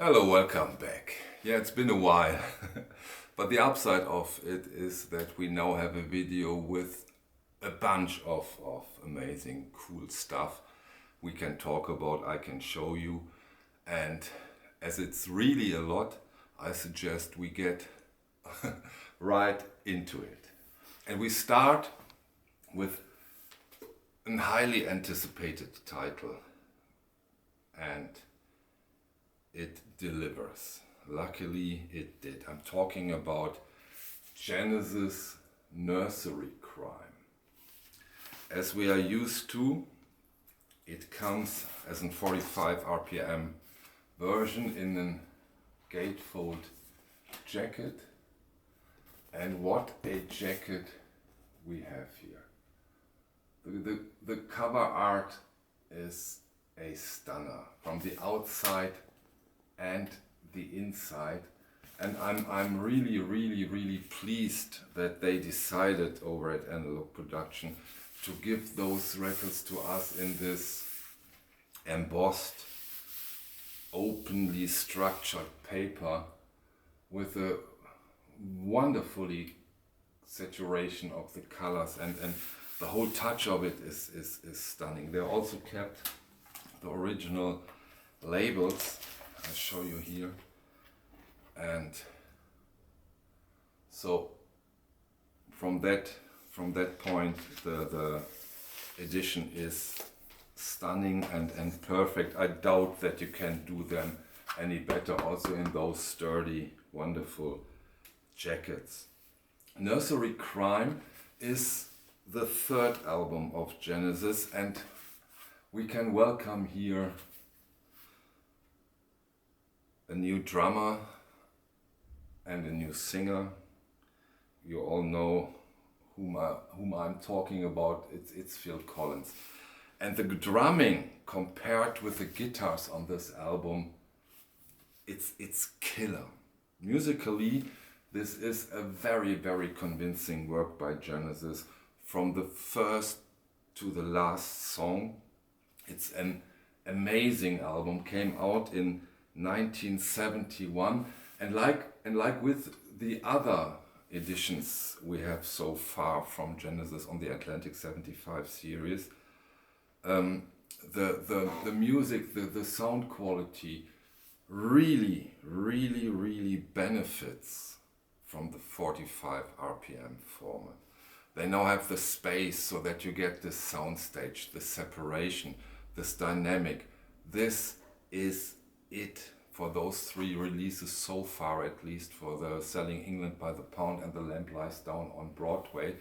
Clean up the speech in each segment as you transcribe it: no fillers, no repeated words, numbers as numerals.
Hello, welcome back. Yeah, it's been a while, but the upside of it is that we now have a video with a bunch of amazing, cool stuff we can talk about, I can show you, and as it's really a lot, I suggest we get right into it. And we start with a highly anticipated title, and it delivers. Luckily it did. I'm talking about Genesis Nursery Cryme. As we are used to, it comes as a 45 RPM version in a gatefold jacket. And what a jacket we have here. The cover art is a stunner from the outside and the inside, and I'm really pleased that they decided over at Analog Production to give those records to us in this embossed, openly structured paper with a wonderfully saturation of the colors, and the whole touch of it is stunning. They also kept the original labels. I'll show you here, and so from that point the edition is stunning and perfect. I doubt that you can do them any better, also in those sturdy, wonderful jackets. Nursery Cryme is the third album of Genesis, and we can welcome here a new drummer and a new singer. You all know whom I'm talking about. It's Phil Collins. And the drumming compared with the guitars on this album, it's killer. Musically, this is a very convincing work by Genesis. From the first to the last song, it's an amazing album. Came out in 1971, and like with the other editions we have so far from Genesis on the Atlantic 75 series, the music, the sound quality really benefits from the 45 RPM format. They now have the space so that you get this soundstage, this separation, this dynamic. This is it for those three releases so far, at least for the Selling England by the Pound and The Lamp Lies Down on Broadway,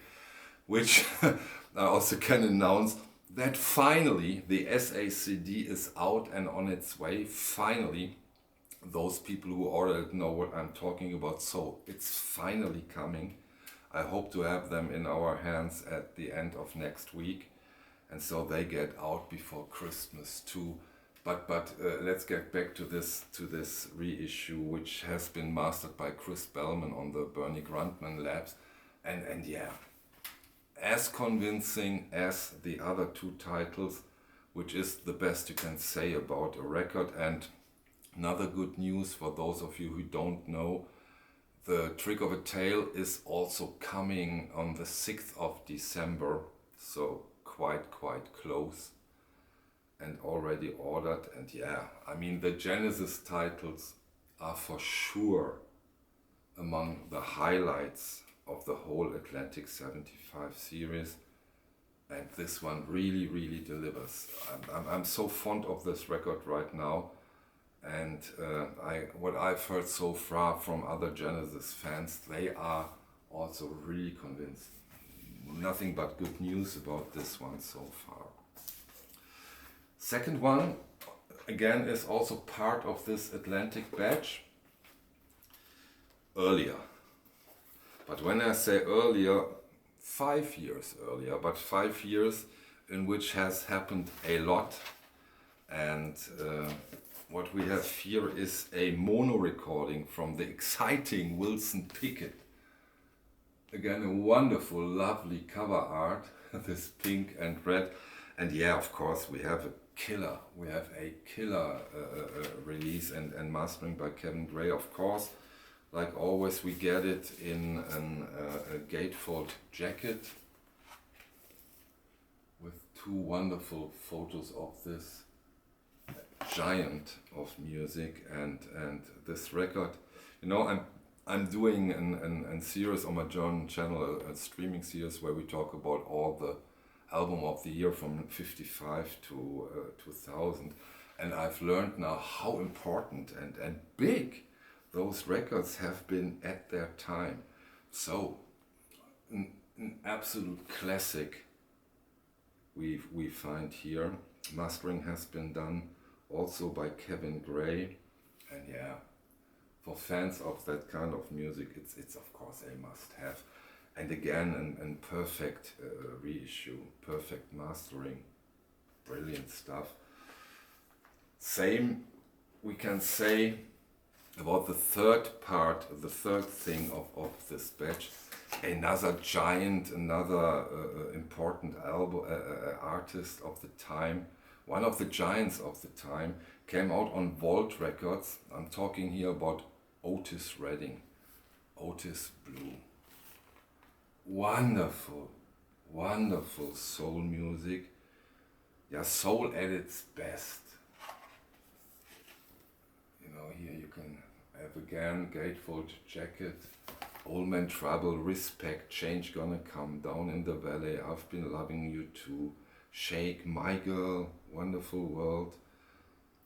which I also can announce that finally the SACD is out and on its way. Finally, those people who ordered it know what I'm talking about, so it's finally coming. I hope to have them in our hands at the end of next week, and so they get out before Christmas too. But let's get back to this reissue, which has been mastered by Chris Bellman on the Bernie Grundman Labs, and yeah, as convincing as the other two titles, which is the best you can say about a record. And another good news for those of you who don't know, the Trick of a Tale is also coming on the 6th of December, so quite close, and already ordered. And yeah, I mean, the Genesis titles are for sure among the highlights of the whole Atlantic 75 series, and this one really delivers. I'm so fond of this record right now, and what I've heard so far from other Genesis fans, they are also really convinced. Nothing but good news about this one so far. Second one, again, is also part of this Atlantic batch. Earlier. But when I say earlier, 5 years earlier, but 5 years in which has happened a lot. And what we have here is a mono recording from the exciting Wilson Pickett. Again, a wonderful, lovely cover art, this pink and red. And yeah, of course, we have a killer. We have a killer release and mastering by Kevin Gray, of course. Like always, we get it in a gatefold jacket with two wonderful photos of this giant of music and this record. You know, I'm doing a series on my German channel, a streaming series where we talk about all the album of the year from 55 to 2000, and I've learned now how important and big those records have been at their time. So an absolute classic we find here. Mastering has been done also by Kevin Gray, and yeah, for fans of that kind of music, it's of course a must-have. And again, a perfect reissue, perfect mastering, brilliant stuff. Same we can say about the third part, the third thing of this batch. Another giant, another important album, artist of the time, one of the giants of the time, came out on Vault Records. I'm talking here about Otis Redding, Otis Blue. Wonderful, wonderful soul music. Yeah, soul at its best. You know, here you can have again gatefold jacket, Old Man Trouble, Respect, Change Gonna Come, Down in the Valley, I've Been Loving You Too, Shake, My Girl, Wonderful World,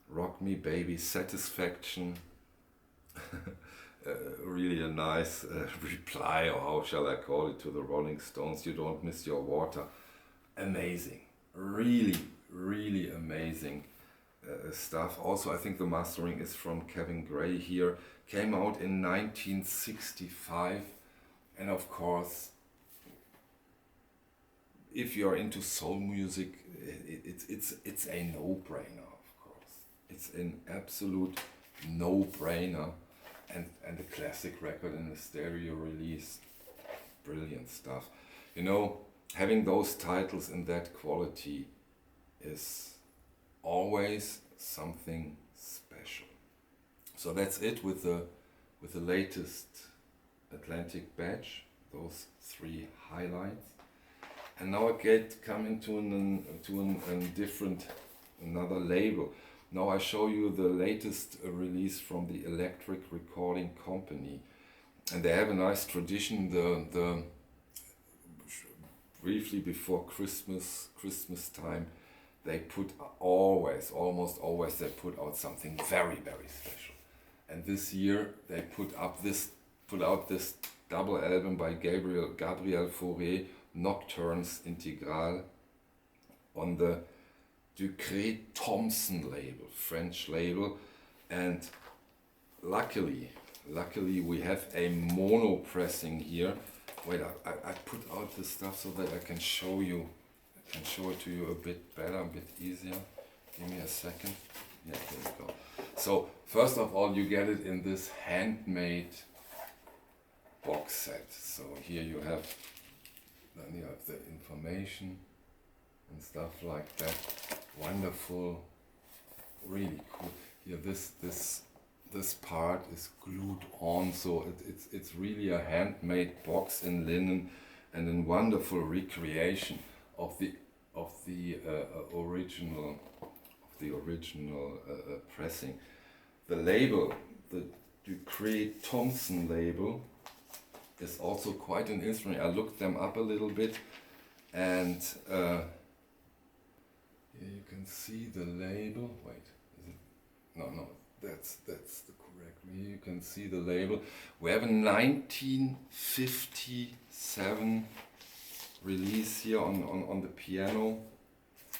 Rock Me Baby, Satisfaction. Really a nice reply, or how shall I call it, to the Rolling Stones, You Don't Miss Your Water. Amazing, really, really amazing stuff. Also, I think the mastering is from Kevin Gray here. Came out in 1965, and of course, if you're into soul music, it's a no-brainer, of course. It's an absolute no-brainer. And a classic record in the stereo release. Brilliant stuff. You know, having those titles in that quality is always something special. So that's it with the latest Atlantic batch, those three highlights. And now I come into another label. Now I show you the latest release from the Electric Recording Company, and they have a nice tradition. The briefly before Christmas time, they put almost always they put out something very, very special. And this year they put out this double album by Gabriel Fauré, Nocturnes Integral, on the Ducret Thompson label, French label, and luckily we have a mono pressing here. Wait, I put out this stuff so that I can show it to you a bit better, a bit easier. Give me a second. Yeah, there we go. So first of all, you get it in this handmade box set. So here you have the information and stuff like that. Wonderful, really cool. Here, this part is glued on, so it's really a handmade box in linen, and a wonderful recreation of the original pressing. The label, the Ducret Thompson label, is also quite an instrument. I looked them up a little bit, and here you can see the label. Wait, is it? No, that's the correct. Here you can see the label. We have a 1957 release here on the piano,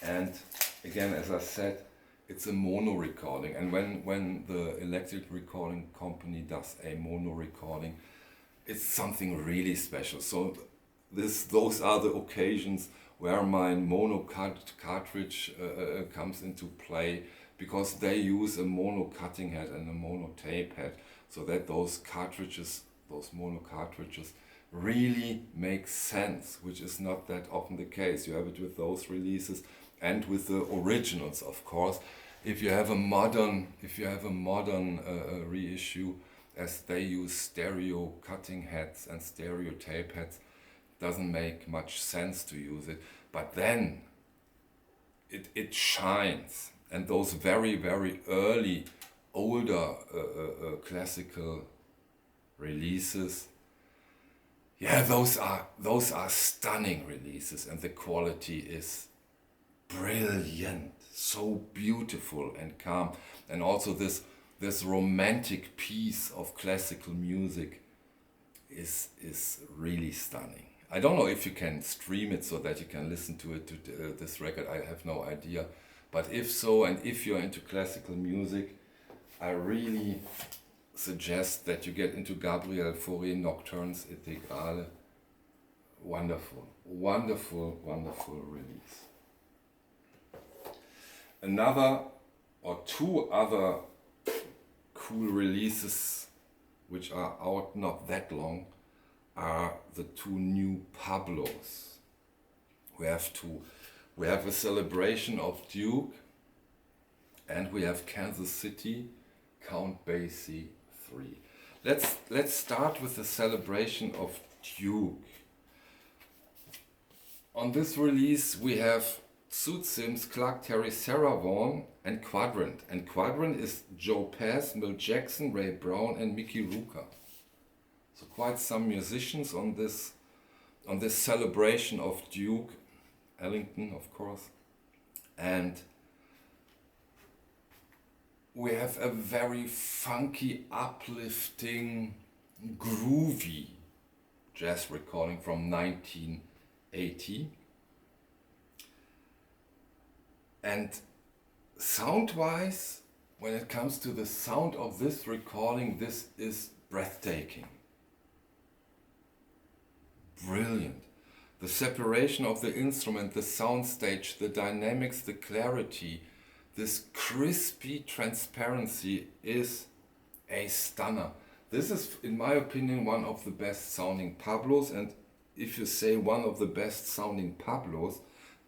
and again, as I said, it's a mono recording. And when the Electric Recording Company does a mono recording, it's something really special. So those are the occasions where my mono cartridge comes into play, because they use a mono cutting head and a mono tape head, so that those mono cartridges really make sense, which is not that often the case. You have it with those releases, and with the originals, of course. If you have a modern reissue, as they use stereo cutting heads and stereo tape heads, doesn't make much sense to use it. But then it shines, and those very, very early, older classical releases, yeah, those are stunning releases, and the quality is brilliant, so beautiful and calm, and also this romantic piece of classical music is really stunning. I don't know if you can stream it so that you can listen to it, to this record. I have no idea, but if so, and if you're into classical music, I really suggest that you get into Gabriel Fauré Nocturnes Integrale. Wonderful, wonderful, wonderful release. Another or two other cool releases which are out not that long are the two new Pablos. We have a celebration of Duke, and we have Kansas City Count Basie 3. Let's start with the celebration of Duke. On this release we have Zoot Sims, Clark Terry, Sarah Vaughan and Quadrant. And Quadrant is Joe Pass, Mill Jackson, Ray Brown and Mickey Rooker. So quite some musicians on this celebration of Duke Ellington, of course. And we have a very funky, uplifting, groovy jazz recording from 1980. And sound-wise, when it comes to the sound of this recording, this is breathtaking. Brilliant. The separation of the instrument, the soundstage, the dynamics, the clarity, this crispy transparency is a stunner. This is, in my opinion, one of the best sounding Pablos, and if you say one of the best sounding Pablos,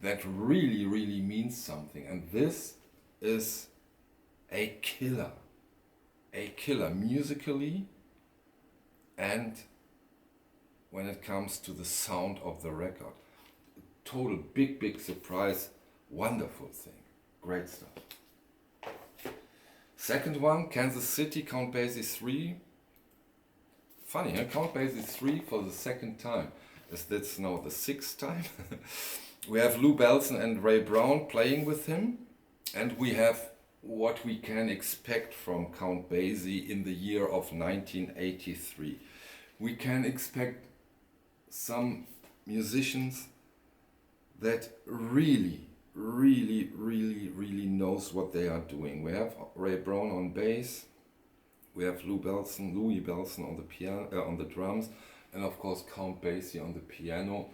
that really, really means something. And this is a killer musically, and when it comes to the sound of the record. Total big surprise, wonderful thing, great stuff. Second one, Kansas City Count Basie 3. Funny, huh? Count Basie 3 for the second time, as that's now the sixth time. We have Lou Belson and Ray Brown playing with him, and we have what we can expect from Count Basie in the year of 1983. We can expect some musicians that really knows what they are doing. We have Ray Brown on bass, we have Louis Belson on the piano, on the drums, and of course Count Basie on the piano.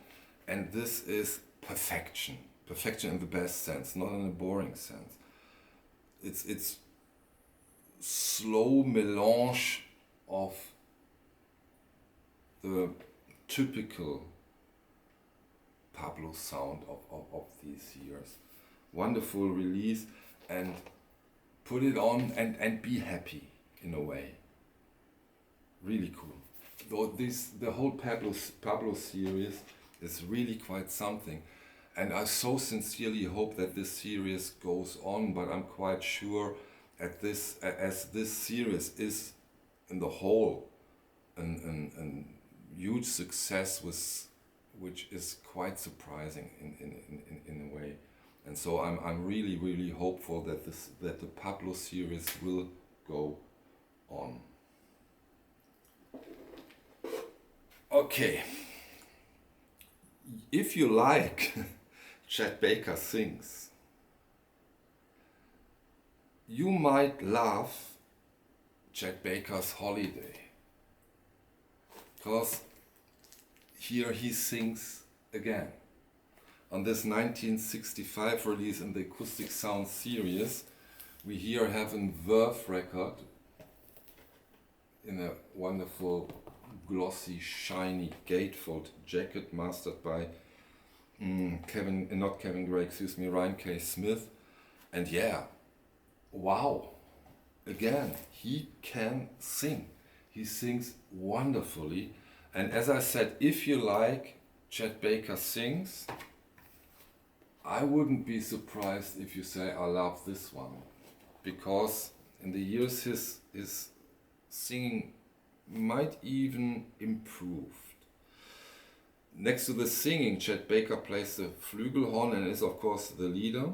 And this is perfection in the best sense, not in a boring sense. It's slow melange of the typical Pablo sound of these years. Wonderful release, and put it on and be happy in a way. Really cool. Though the whole Pablo series is really quite something, and I so sincerely hope that this series goes on, but I'm quite sure as this series is in the whole an huge success, which is quite surprising in a way. And so I'm really hopeful that the Pablo series will go on. Okay, if you like Chet Baker Sings, you might love Chet Baker's Holiday, because here he sings again. On this 1965 release in the Acoustic Sound series, we here have a Verve record in a wonderful glossy shiny gatefold jacket mastered by Not Kevin Gray, excuse me, Ryan K. Smith. And yeah, wow, again, he can sing. He sings wonderfully. And as I said, if you like Chet Baker sings, I wouldn't be surprised if you say, I love this one. Because in the years his singing might even improved. Next to the singing, Chet Baker plays the flugelhorn and is of course the leader.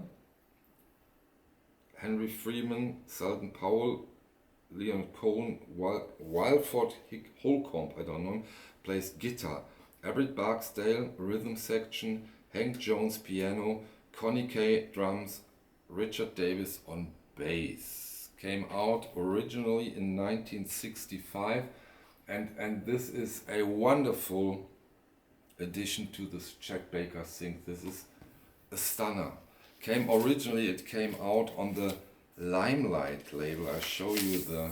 Henry Freeman, Selden Powell, Leon Cohen, Wilford Holcomb, I don't know, plays guitar. Everett Barksdale, rhythm section, Hank Jones, piano, Connie Kay, drums, Richard Davis on bass. Came out originally in 1965, and this is a wonderful addition to this Chet Baker thing. This is a stunner. It came out on the Limelight label. I show you the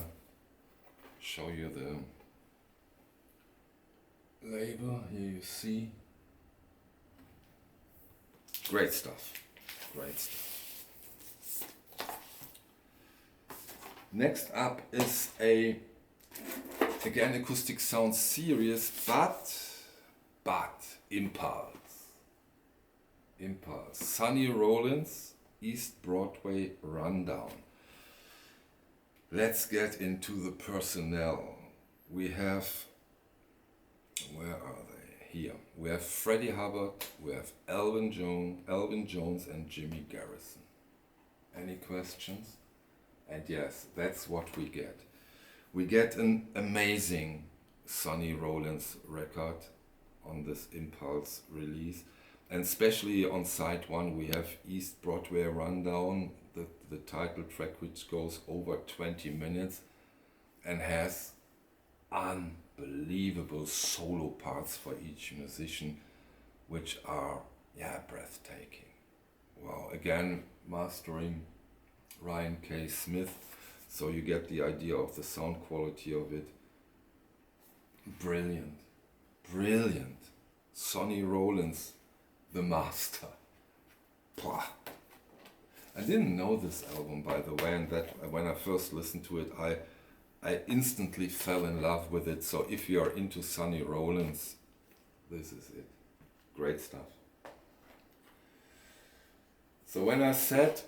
label. Here you see. Great stuff. Great stuff. Next up is again acoustic sound series, but Impulse. Sonny Rollins, East Broadway Rundown. Let's get into the personnel. We have, where are they? Here. We have Freddie Hubbard, we have Elvin Jones and Jimmy Garrison. Any questions? And yes, that's what we get. We get an amazing Sonny Rollins record on this Impulse release. And especially on side 1 we have East Broadway Rundown, the title track, which goes over 20 minutes and has unbelievable solo parts for each musician, which are breathtaking. Wow, again mastering Ryan K. Smith, so you get the idea of the sound quality of it. Brilliant. Sonny Rollins, the master. Pah. I didn't know this album, by the way, and that when I first listened to it, I instantly fell in love with it. So if you are into Sonny Rollins, this is it. Great stuff. So when I said,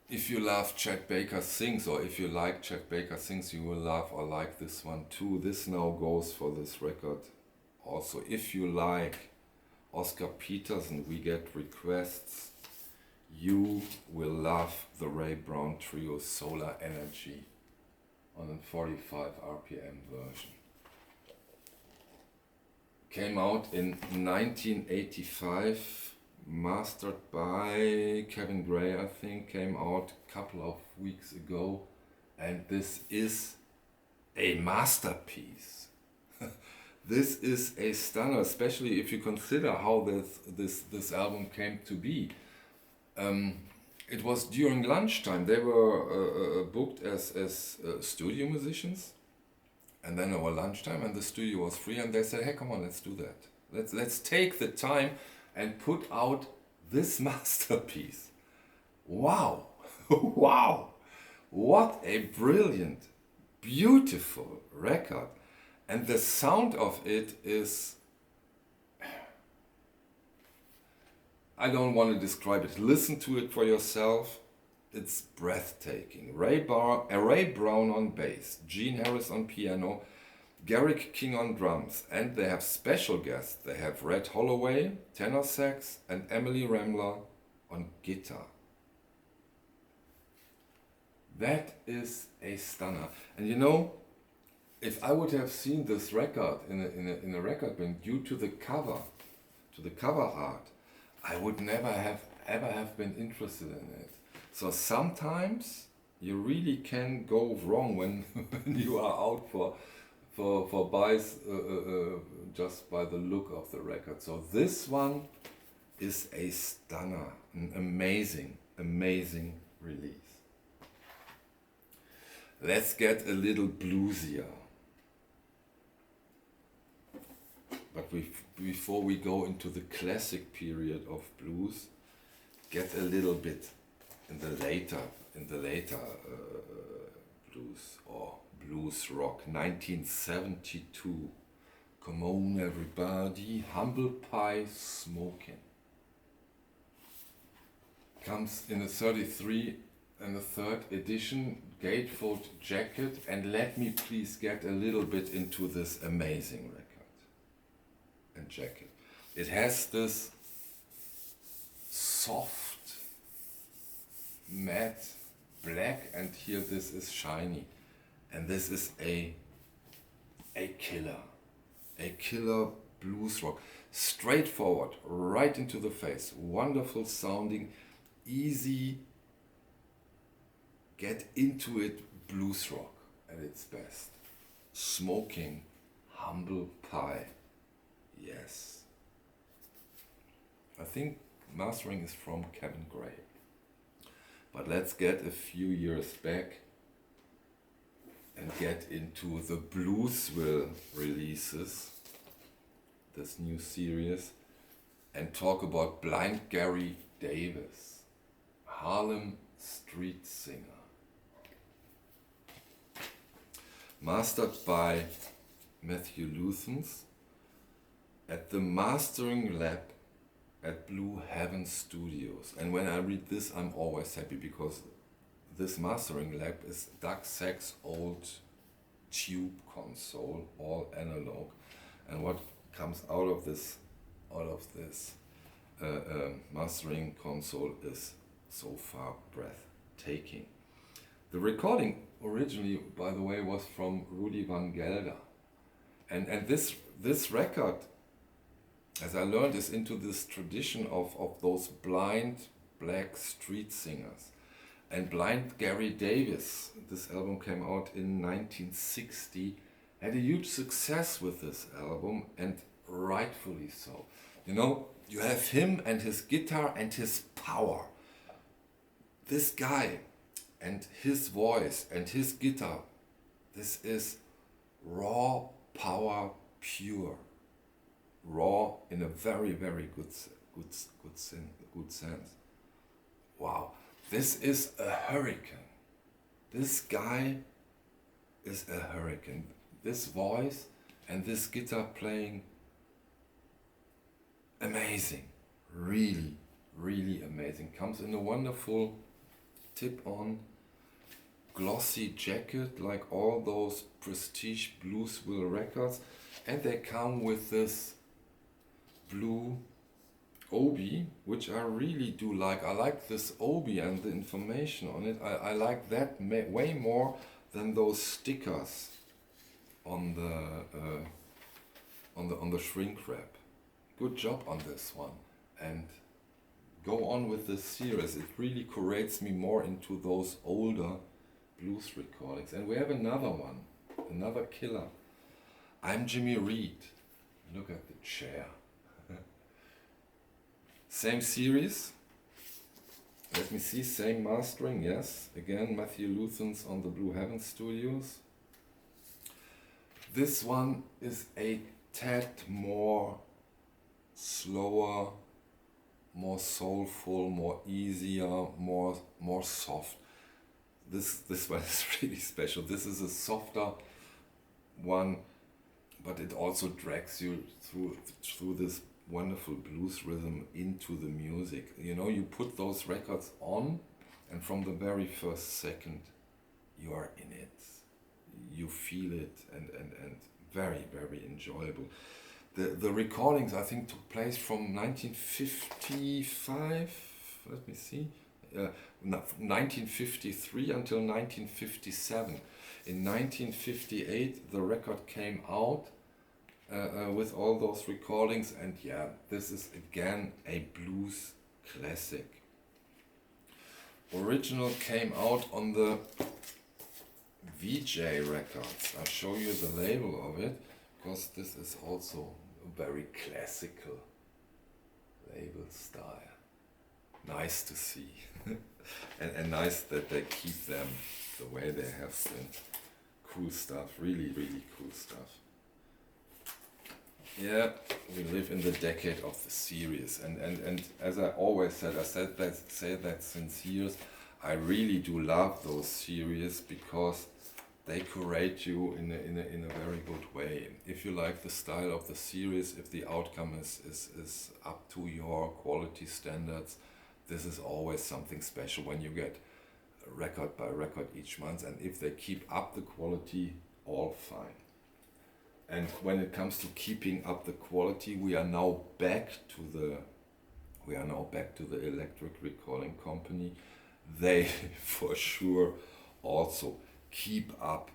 if you love Chet Baker Sings, or if you like Chet Baker Sings, you will love or like this one too. This now goes for this record. Also, if you like Oscar Peterson, we get requests. You will love the Ray Brown Trio Solar Energy on a 45 RPM version. Came out in 1985, mastered by Kevin Gray, I think. Came out a couple of weeks ago, and this is a masterpiece. This is a stunner, especially if you consider how this album came to be. It was during lunchtime. They were booked as studio musicians, and then over lunchtime, and the studio was free, and they said, "Hey, come on, let's do that. Let's take the time and put out this masterpiece." Wow, wow, what a brilliant, beautiful record, and the sound of it is. I don't want to describe it. Listen to it for yourself. It's breathtaking. Ray Brown on bass, Gene Harris on piano, Garrick King on drums, and they have special guests. They have Red Holloway, tenor sax, and Emily Ramler on guitar. That is a stunner. And you know, if I would have seen this record in a record bin due to the cover art, I would never ever have been interested in it. So sometimes you really can go wrong when you are out for buys just by the look of the record. So this one is a stunner, an amazing release. Let's get a little bluesier. But before we go into the classic period of blues, get a little bit in the later blues or blues rock. 1972. Come on everybody, Humble Pie Smokin. Comes in a 33 and the third edition, gatefold jacket, and let me please get a little bit into this amazing record and jacket. It has this soft matte black, and here this is shiny, and this is a killer blues rock, straightforward, right into the face, wonderful sounding, easy, get into it blues rock at its best. Smokin, Humble Pie, yes. I think mastering is from Kevin Gray. But let's get a few years back and get into the Bluesville releases, this new series, and talk about Blind Gary Davis, Harlem Street Singer. Mastered by Matthew Luthens at the Mastering Lab at Blue Heaven Studios. And when I read this, I'm always happy, because this Mastering Lab is Doug Sack's old tube console, all analog, and what comes out of this mastering console is so far breathtaking. The recording originally, by the way, was from Rudy Van Gelder, and this record, as I learned, is into this tradition of those blind black street singers. And Blind Gary Davis, this album came out in 1960, had a huge success with this album, and rightfully so. You know, you have him and his guitar and his power. This guy and his voice and his guitar, this is raw power, pure. Raw in a very, very good sense. Wow. This is a hurricane. This guy is a hurricane. This voice and this guitar playing, amazing. Really, really amazing. Comes in a wonderful tip-on glossy jacket, like all those prestige Bluesville records. And they come with this blue obi, which I really do like. I like this obi and the information on it. I like that way more than those stickers on the shrink wrap. Good job on this one, and go on with this series. It really correlates me more into those older blues recordings. And we have another one, another killer. I'm Jimmy Reed. Look at the chair. Same series, let me see, same mastering, yes. Again, Matthew Luthens on the Blue Heaven Studios. This one is a tad more slower, more soulful, more easier, more soft. This one is really special. This is a softer one, but it also drags you through this wonderful blues rhythm into the music. You know, you put those records on, and from the very first second you are in it. You feel it, and very, very enjoyable. The recordings, I think, took place from 1955, let me see, 1953 until 1957. In 1958 the record came out with all those recordings, and yeah, this is again a blues classic. Original came out on the VJ Records. I'll show you the label of it, because this is also a very classical label style. Nice to see. and nice that they keep them the way they have been. Cool stuff, really, really cool stuff. Yeah, we live in the decade of the series, and as I always said, say that since years. I really do love those series because they curate you in a very good way. If you like the style of the series, if the outcome is up to your quality standards, this is always something special when you get record by record each month, and if they keep up the quality, all fine. And when it comes to keeping up the quality, we are now back to the electric recording company. They for sure also keep up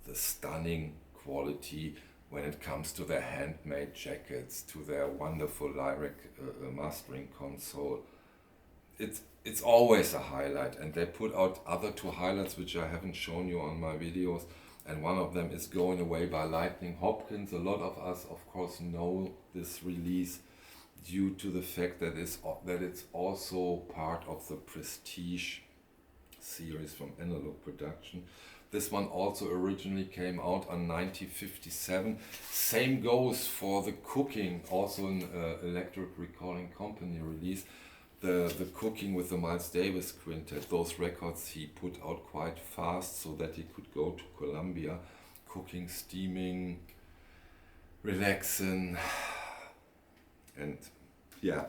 the stunning quality when it comes to their handmade jackets, to their wonderful lyric mastering console. It's always a highlight, and they put out other two highlights which I haven't shown you on my videos, and one of them is Going Away by Lightning Hopkins. A lot of us of course know this release due to the fact that it's also part of the Prestige series from Analog Production. This one also originally came out on 1957. Same goes for The Cooking, also an Electric Recording Company release. The Cooking with the Miles Davis Quintet, those records he put out quite fast so that he could go to Columbia. Cooking, steaming, relaxing, and yeah.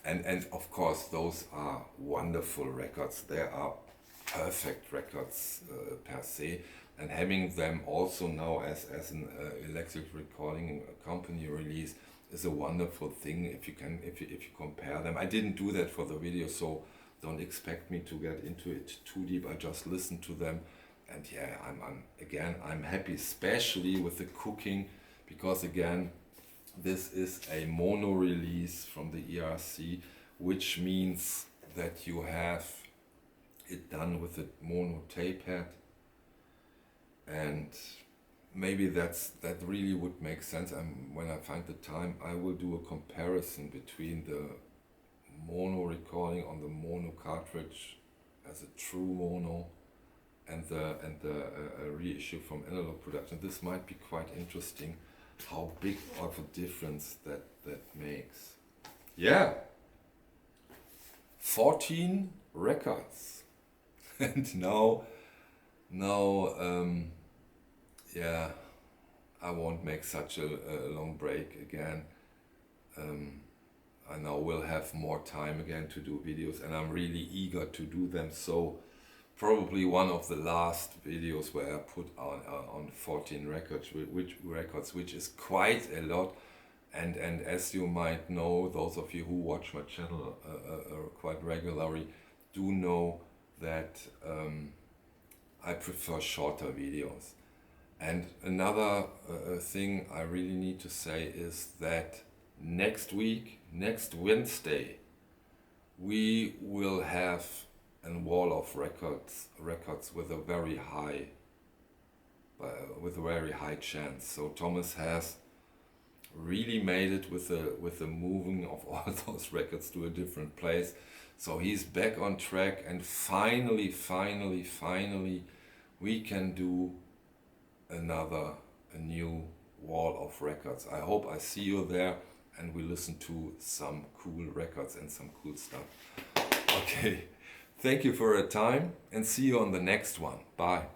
And of course those are wonderful records. They are perfect records per se, and having them also now as an electric recording company release is a wonderful thing if you compare them. I didn't do that for the video, so don't expect me to get into it too deep. I just listened to them, and yeah, I'm happy, especially with The Cooking, because again, this is a mono release from the ERC, which means that you have it done with a mono tape head, and maybe that really would make sense. When I find the time, I will do a comparison between the mono recording on the mono cartridge as a true mono and the reissue from Analog Production. This might be quite interesting, how big of a difference that makes. Yeah, 14 records, and now yeah, I won't make such a long break again. I now will have more time again to do videos, and I'm really eager to do them. So probably one of the last videos where I put on 14 records, which is quite a lot. And as you might know, those of you who watch my channel quite regularly do know that I prefer shorter videos. And another thing I really need to say is that next Wednesday, we will have a wall of records with a very high chance. So Thomas has really made it with the moving of all those records to a different place. So he's back on track, and finally we can do a new wall of records. I hope I see you there, and we listen to some cool records and some cool stuff. Okay, thank you for your time, and see you on the next one. Bye.